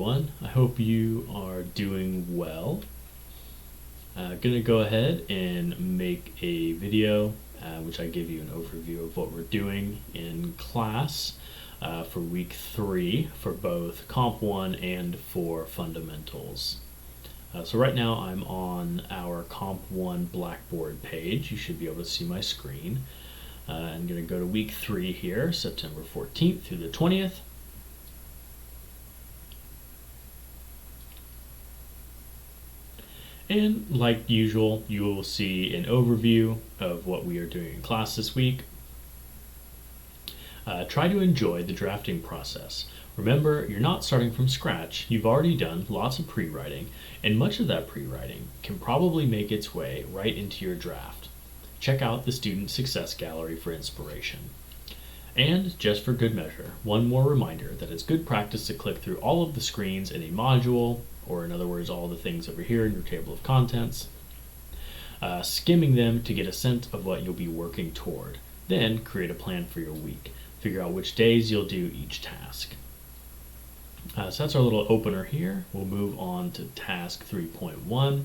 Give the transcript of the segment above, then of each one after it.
everyone. I hope you are doing well. Gonna go ahead and make a video which I give you an overview of what we're doing in class for week 3 for both Comp 1 and for fundamentals. So right now I'm on our Comp 1 Blackboard page. You should be able to see my screen. I'm going to go to week 3 here, September 14th through the 20th. And like usual, you will see an overview of what we are doing in class this week. Try to enjoy the drafting process. Remember, you're not starting from scratch. You've already done lots of pre-writing, and much of that pre-writing can probably make its way right into your draft. Check out the Student Success Gallery for inspiration. And just for good measure, one more reminder that it's good practice to click through all of the screens in a module, or in other words, all the things over here in your table of contents, skimming them to get a sense of what you'll be working toward. Then create a plan for your week. Figure out which days you'll do each task. So that's our little opener here. We'll move on to task 3.1,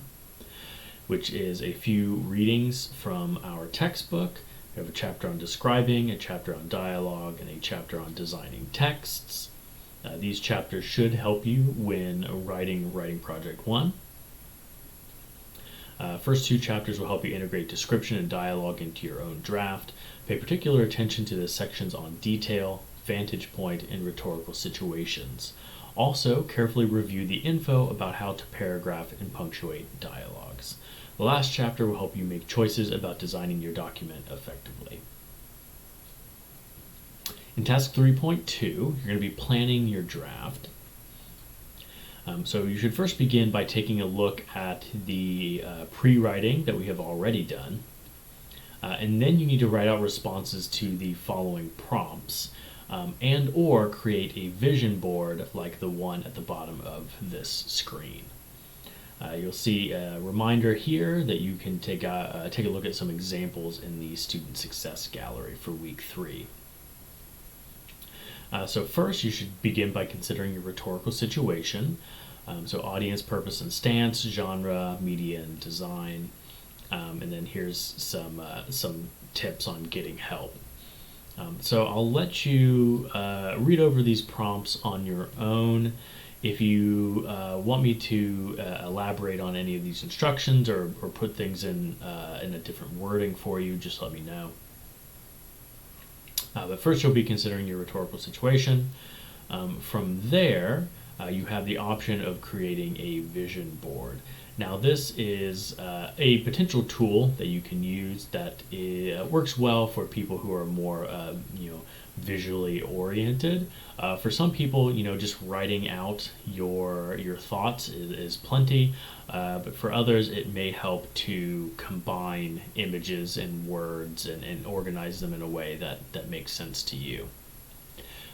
which is a few readings from our textbook. We have a chapter on describing, a chapter on dialogue, and a chapter on designing texts. These chapters should help you when writing project 1. First 2 chapters will help you integrate description and dialogue into your own draft. Pay particular attention to the sections on detail, vantage point, and rhetorical situations. Also, carefully review the info about how to paragraph and punctuate dialogues. The last chapter will help you make choices about designing your document effectively. In task 3.2, you're going to be planning your draft. So you should first begin by taking a look at the pre-writing that we have already done. And then you need to write out responses to the following prompts and or create a vision board like the one at the bottom of this screen. You'll see a reminder here that you can take a look at some examples in the Student Success Gallery for week 3. So first, you should begin by considering your rhetorical situation. So audience, purpose, and stance, genre, media, and design. And then here's some tips on getting help. So I'll let you read over these prompts on your own. If you want me to elaborate on any of these instructions or put things in a different wording for you, just let me know. But first you'll be considering your rhetorical situation. From there, you have the option of creating a vision board. Now this is a potential tool that you can use that works well for people who are more visually oriented. For some people, just writing out your thoughts is plenty, but for others it may help to combine images and words and organize them in a way that makes sense to you.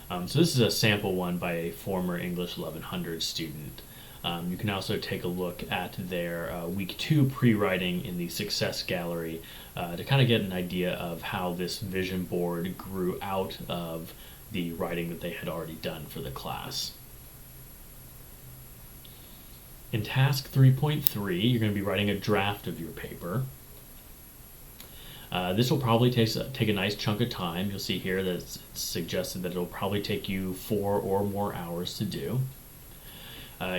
So this is a sample one by a former English 1100 student. You can also take a look at their week 2 pre-writing in the Success Gallery to kind of get an idea of how this vision board grew out of the writing that they had already done for the class. In task 3.3, you're going to be writing a draft of your paper. This will probably take a nice chunk of time. You'll see here that it's suggested that it'll probably take you 4 or more hours to do.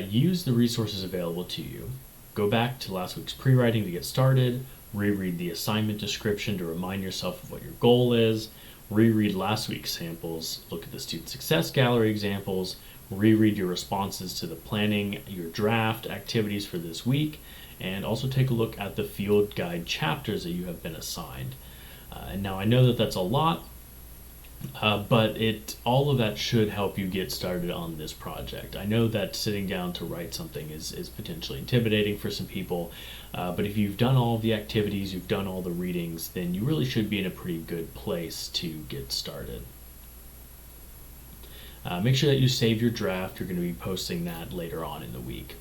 Use the resources available to you. Go back to last week's pre-writing to get started, reread the assignment description to remind yourself of what your goal is, reread last week's samples, look at the Student Success Gallery examples, reread your responses to the planning your draft activities for this week, and also take a look at the field guide chapters that you have been assigned. And now I know that that's a lot, but all of that should help you get started on this project. I know that sitting down to write something is potentially intimidating for some people, but if you've done all of the activities, you've done all the readings, then you really should be in a pretty good place to get started. Make sure that you save your draft. You're going to be posting that later on in the week.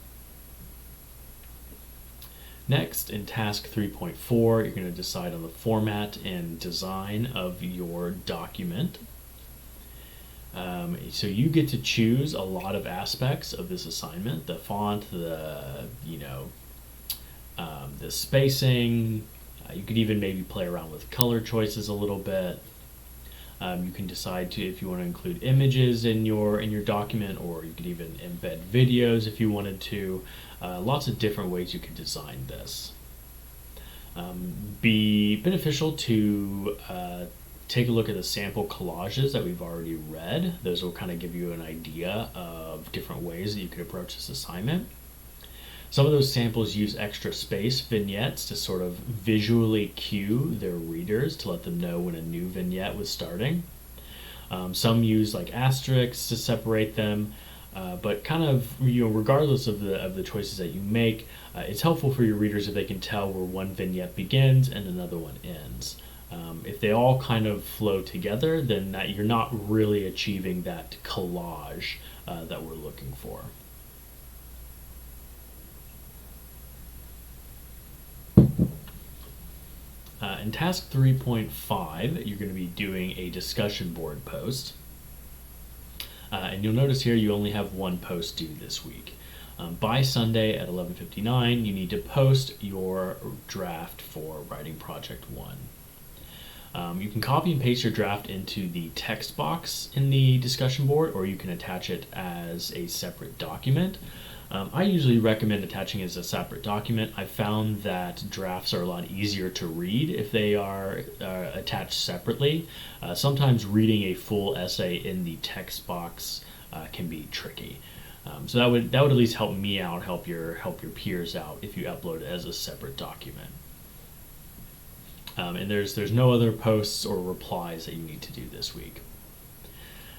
Next, in task 3.4, you're going to decide on the format and design of your document. So you get to choose a lot of aspects of this assignment: the font, the spacing. You could even maybe play around with color choices a little bit. You can decide to if you want to include images in your document, or you could even embed videos if you wanted to. Lots of different ways you could design this. Be beneficial to take a look at the sample collages that we've already read. Those will kind of give you an idea of different ways that you could approach this assignment. Some of those samples use extra space vignettes to sort of visually cue their readers to let them know when a new vignette was starting. Some use like asterisks to separate them, but kind of regardless of the choices that you make, it's helpful for your readers if they can tell where one vignette begins and another one ends. If they all kind of flow together, then you're not really achieving that collage that we're looking for. In task 3.5, you're going to be doing a discussion board post. And you'll notice here you only have one post due this week. By Sunday at 11:59, you need to post your draft for Writing Project 1. You can copy and paste your draft into the text box in the discussion board, or you can attach it as a separate document. I usually recommend attaching it as a separate document. I've found that drafts are a lot easier to read if they are attached separately. Sometimes reading a full essay in the text box can be tricky. So that would at least help me out, help your peers out if you upload it as a separate document. And there's no other posts or replies that you need to do this week.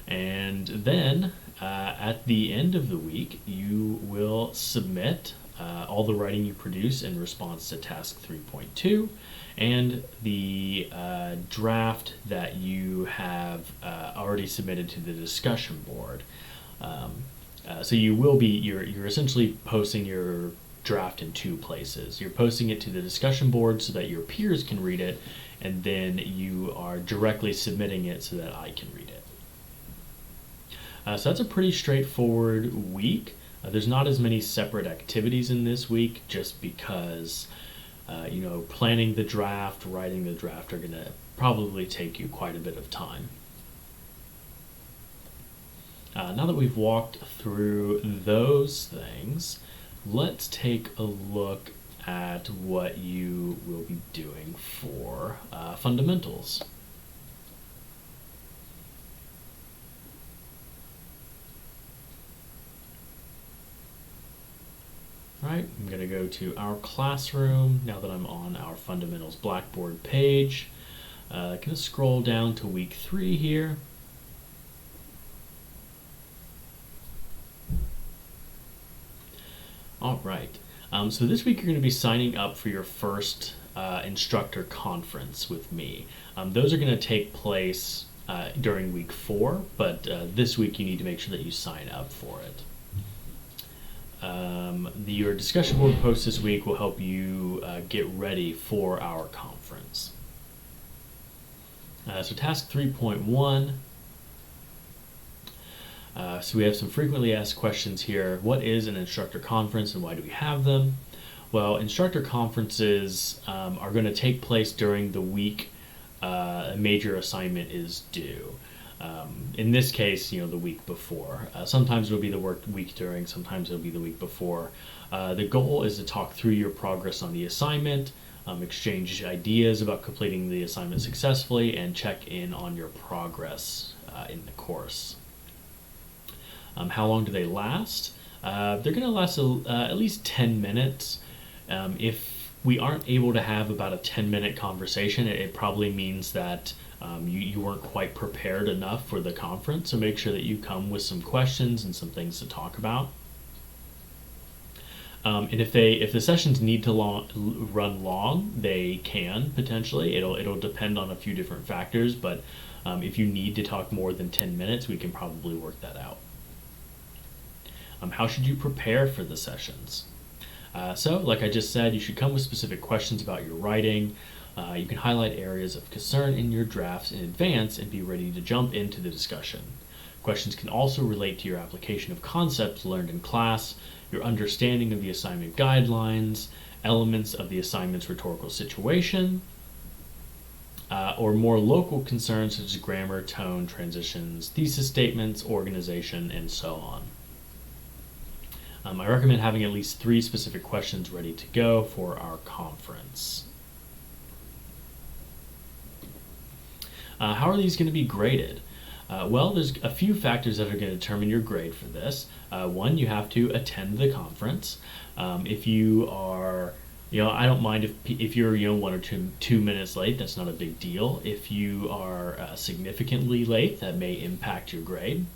And then at the end of the week, you will submit all the writing you produce in response to task 3.2 and the draft that you have already submitted to the discussion board. So you're essentially posting your draft in two places. You're posting it to the discussion board so that your peers can read it, and then you are directly submitting it so that I can read it. So that's a pretty straightforward week. There's not as many separate activities in this week just because planning the draft, writing the draft are going to probably take you quite a bit of time. Now that we've walked through those things, let's take a look at what you will be doing for fundamentals. All right, I'm going to go to our classroom now that I'm on our fundamentals Blackboard page. Going to scroll down to week 3 here. All right, so this week you're going to be signing up for your first instructor conference with me. Those are going to take place during week 4, but this week you need to make sure that you sign up for it. Your discussion board post this week will help you get ready for our conference. So task 3.1. So we have some frequently asked questions here. What is an instructor conference and why do we have them? Well, instructor conferences are going to take place during the week a major assignment is due. In this case, the week before. Sometimes it'll be the week during, sometimes it'll be the week before. The goal is to talk through your progress on the assignment, exchange ideas about completing the assignment successfully, and check in on your progress in the course. How long do they last? They're going to last at least 10 minutes. If we aren't able to have about a 10-minute conversation, it probably means that you weren't quite prepared enough for the conference, so make sure that you come with some questions and some things to talk about. And if the sessions need to run long, they can potentially. It'll depend on a few different factors, but if you need to talk more than 10 minutes, we can probably work that out. How should you prepare for the sessions? So, like I just said, you should come with specific questions about your writing. You can highlight areas of concern in your drafts in advance and be ready to jump into the discussion. Questions can also relate to your application of concepts learned in class, your understanding of the assignment guidelines, elements of the assignment's rhetorical situation, or more local concerns such as grammar, tone, transitions, thesis statements, organization, and so on. I recommend having at least 3 specific questions ready to go for our conference. How are these going to be graded? Well, there's a few factors that are going to determine your grade for this. One, you have to attend the conference. If you are, I don't mind if you're, 1 or 2 minutes late. That's not a big deal. If you are significantly late, that may impact your grade.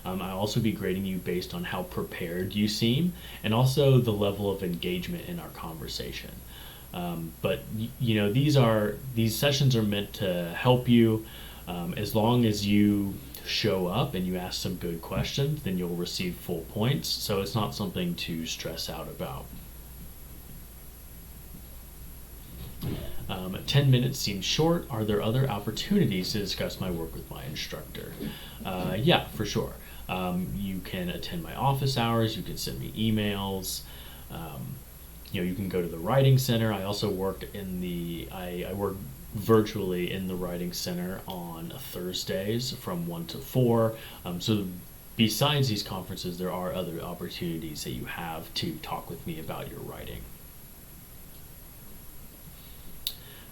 I'll also be grading you based on how prepared you seem and also the level of engagement in our conversation. But these sessions are meant to help you. As long as you show up and you ask some good questions, then you'll receive full points. So it's not something to stress out about. 10 minutes seems short. Are there other opportunities to discuss my work with my instructor? Yeah, for sure. You can attend my office hours. You can send me emails. You can go to the Writing Center. I also work I work virtually in the Writing Center on Thursdays from 1 to 4. So besides these conferences, there are other opportunities that you have to talk with me about your writing.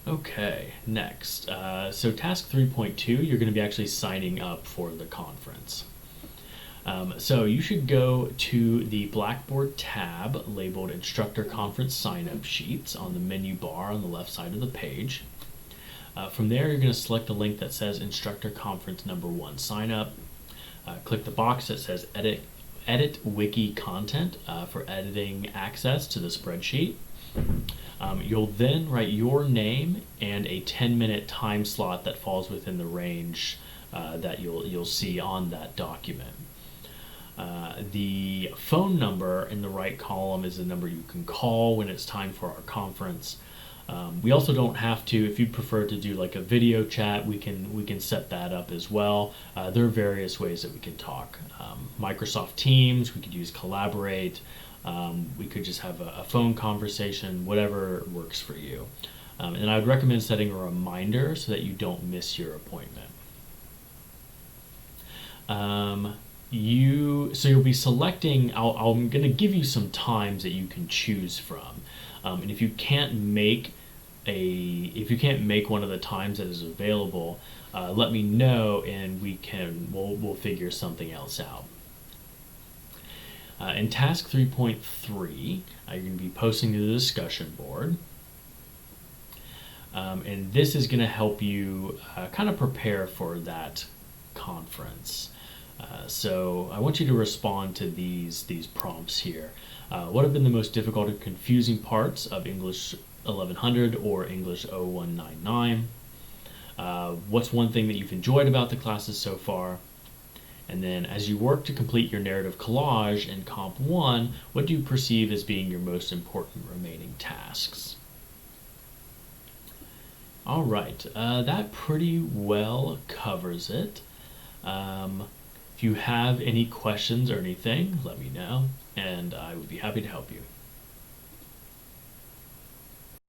Okay, next. So task 3.2, you're going to be actually signing up for the conference. So you should go to the Blackboard tab labeled Instructor Conference Sign-Up Sheets on the menu bar on the left side of the page. From there, you're going to select the link that says Instructor Conference Number 1 Sign Up. Click the box that says Edit Wiki Content for editing access to the spreadsheet. You'll then write your name and a 10-minute time slot that falls within the range that you'll see on that document. The phone number in the right column is the number you can call when it's time for our conference. We also don't have to, if you prefer to do like a video chat, we can set that up as well. There are various ways that we can talk. Microsoft Teams, we could use Collaborate, we could just have a phone conversation, whatever works for you. And I would recommend setting a reminder so that you don't miss your appointment. You'll be selecting, I'm going to give you some times that you can choose from. And if you can't make one of the times that is available, let me know and we'll figure something else out. In task 3.3, you're going to be posting to the discussion board. And this is going to help you kind of prepare for that conference. So I want you to respond to these prompts here. What have been the most difficult and confusing parts of English 1100 or English 0199? What's one thing that you've enjoyed about the classes so far? And then as you work to complete your narrative collage in Comp 1, what do you perceive as being your most important remaining tasks? All right, that pretty well covers it. If you have any questions or anything, let me know, and I would be happy to help you.